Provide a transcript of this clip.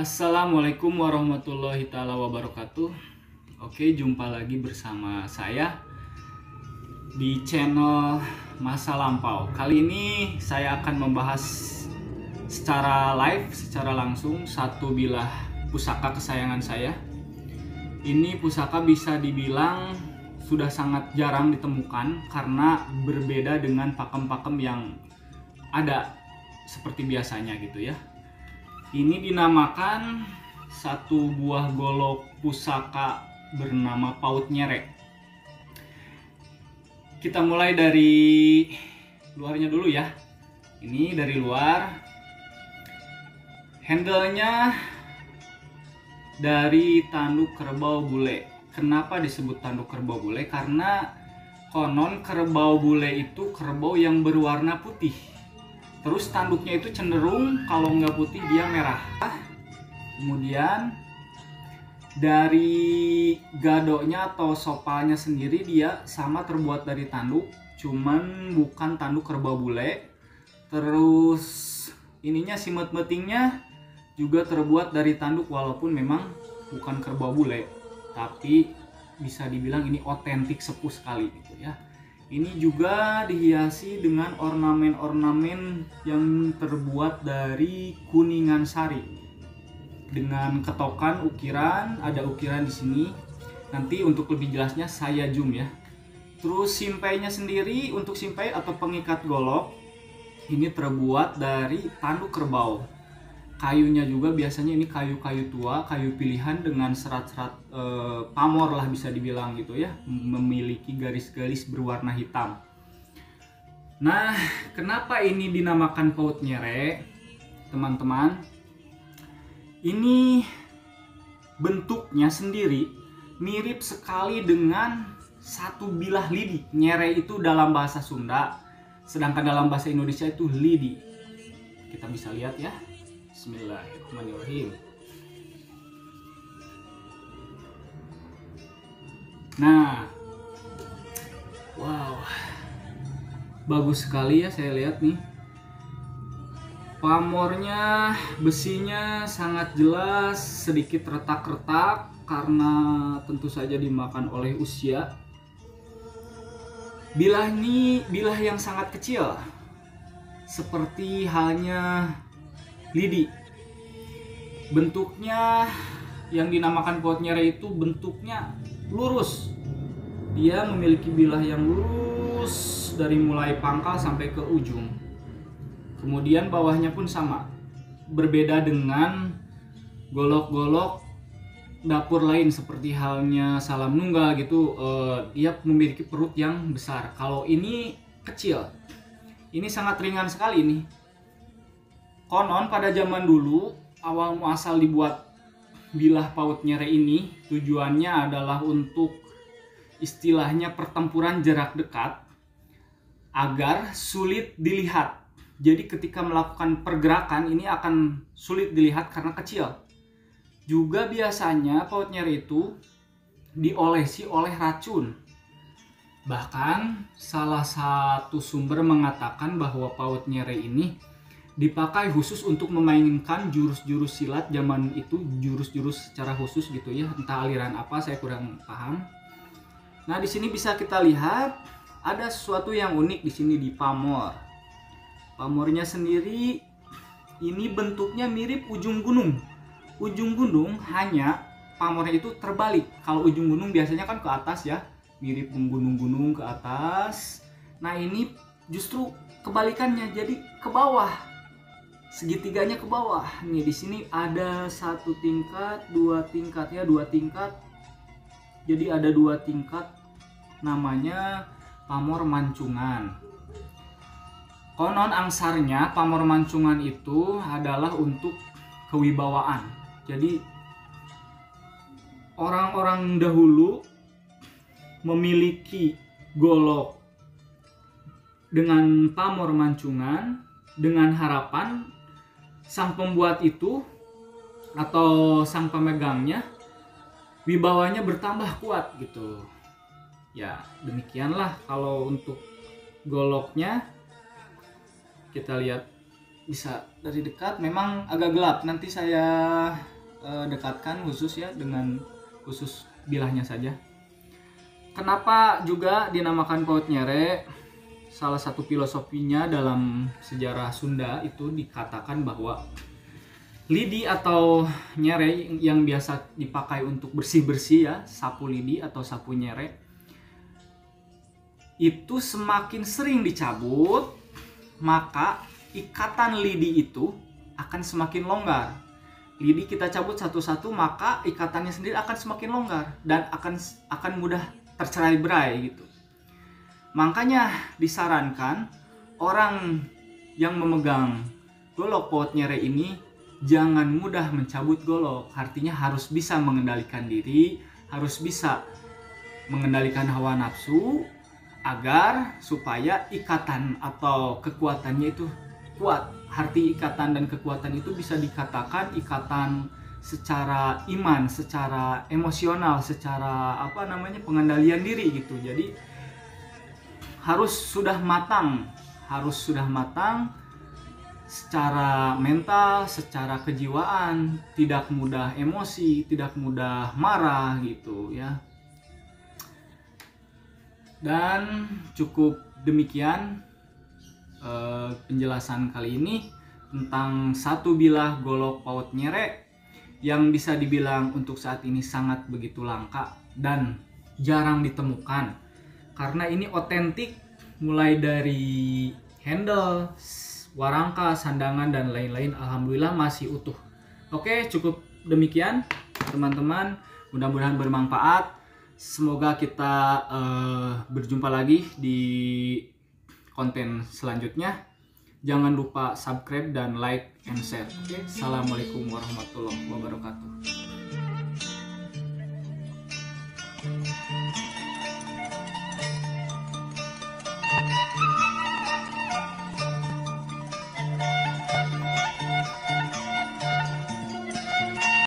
Assalamualaikum warahmatullahi taala wabarakatuh. Oke, jumpa lagi bersama saya di channel Masa Lampau. Kali ini saya akan membahas secara live, secara langsung satu bilah pusaka kesayangan saya. Ini pusaka bisa dibilang sudah sangat jarang ditemukan karena berbeda dengan pakem-pakem yang ada seperti biasanya gitu ya. Ini dinamakan satu buah golok pusaka bernama Paut Nyere. Kita mulai dari luarnya dulu ya. Ini dari luar. Handle-nya dari tanduk kerbau bule. Kenapa disebut tanduk kerbau bule? Karena konon kerbau bule itu kerbau yang berwarna putih. Terus tanduknya itu cenderung kalau nggak putih dia merah. Kemudian dari gadoknya atau sopanya sendiri dia sama terbuat dari tanduk, cuman bukan tanduk kerbau bule. Terus ininya simet-metingnya juga terbuat dari tanduk walaupun memang bukan kerbau bule, tapi bisa dibilang ini otentik sepuh sekali gitu ya. Ini juga dihiasi dengan ornamen-ornamen yang terbuat dari kuningan sari. Dengan ketokan ukiran, ada ukiran di sini. Nanti untuk lebih jelasnya saya zoom ya. Terus simpainya sendiri, untuk simpai atau pengikat golok ini terbuat dari tanduk kerbau. Kayunya juga biasanya ini kayu-kayu tua, kayu pilihan dengan serat-serat pamor lah bisa dibilang gitu ya, memiliki garis-garis berwarna hitam. Nah, kenapa ini dinamakan Paut Nyere, teman-teman? Ini bentuknya sendiri mirip sekali dengan satu bilah lidi. Nyere itu dalam bahasa Sunda, sedangkan dalam bahasa Indonesia itu lidi. Kita bisa lihat ya. Bismillahirrahmanirrahim. Nah, wow, bagus sekali ya saya lihat nih. Pamornya, besinya sangat jelas, sedikit retak-retak karena tentu saja dimakan oleh usia. Bilah ini bilah yang sangat kecil, seperti halnya lidi. Bentuknya yang dinamakan Paut Nyere itu bentuknya lurus. Dia memiliki bilah yang lurus dari mulai pangkal sampai ke ujung. Kemudian bawahnya pun sama. Berbeda dengan golok-golok dapur lain seperti halnya salam nunggal gitu, dia memiliki perut yang besar. Kalau ini kecil. Ini sangat ringan sekali nih. Konon pada zaman dulu awal muasal dibuat bilah Paut Nyere ini tujuannya adalah untuk istilahnya pertempuran jarak dekat agar sulit dilihat. Jadi ketika melakukan pergerakan ini akan sulit dilihat karena kecil. Juga biasanya Paut Nyere itu diolesi oleh racun. Bahkan salah satu sumber mengatakan bahwa Paut Nyere ini dipakai khusus untuk memainkan jurus-jurus silat zaman itu, jurus-jurus secara khusus gitu ya, entah aliran apa saya kurang paham. Nah, di sini bisa kita lihat ada sesuatu yang unik di sini di pamor. Pamornya sendiri ini bentuknya mirip ujung gunung. Ujung gunung hanya pamornya itu terbalik. Kalau ujung gunung biasanya kan ke atas ya, mirip gunung-gunung ke atas. Nah, ini justru kebalikannya, jadi ke bawah. Segitiganya ke bawah. Nih di sini ada satu tingkat, dua tingkat ya, dua tingkat. Jadi ada dua tingkat, namanya pamor mancungan. Konon angsarnya pamor mancungan itu adalah untuk kewibawaan. Jadi orang-orang dahulu memiliki golok dengan pamor mancungan dengan harapan sang pembuat itu atau sang pemegangnya wibawanya bertambah kuat gitu. Ya, demikianlah kalau untuk goloknya. Kita lihat bisa dari dekat. Memang agak gelap, nanti saya dekatkan khusus ya, dengan khusus bilahnya saja. Kenapa juga dinamakan paut nyere? Salah satu filosofinya dalam sejarah Sunda itu dikatakan bahwa lidi atau nyere yang biasa dipakai untuk bersih-bersih ya, sapu lidi atau sapu nyere, itu semakin sering dicabut, maka ikatan lidi itu akan semakin longgar. Lidi kita cabut satu-satu, maka ikatannya sendiri akan semakin longgar dan akan mudah tercerai-berai gitu. Makanya disarankan orang yang memegang golok paut nyere ini jangan mudah mencabut golok. Artinya harus bisa mengendalikan diri, harus bisa mengendalikan hawa nafsu, agar supaya ikatan atau kekuatannya itu kuat. Arti ikatan dan kekuatan itu bisa dikatakan ikatan secara iman, secara emosional, secara pengendalian diri gitu. Jadi harus sudah matang secara mental, secara kejiwaan, tidak mudah emosi, tidak mudah marah gitu ya. Dan cukup demikian penjelasan kali ini tentang satu bilah golok paut nyere yang bisa dibilang untuk saat ini sangat begitu langka dan jarang ditemukan, karena ini otentik mulai dari handle, warangka, sandangan dan lain-lain. Alhamdulillah masih utuh. Oke, cukup demikian teman-teman, mudah-mudahan bermanfaat. Semoga kita berjumpa lagi di konten selanjutnya. Jangan lupa subscribe dan like and share. Oke, assalamualaikum warahmatullahi wabarakatuh.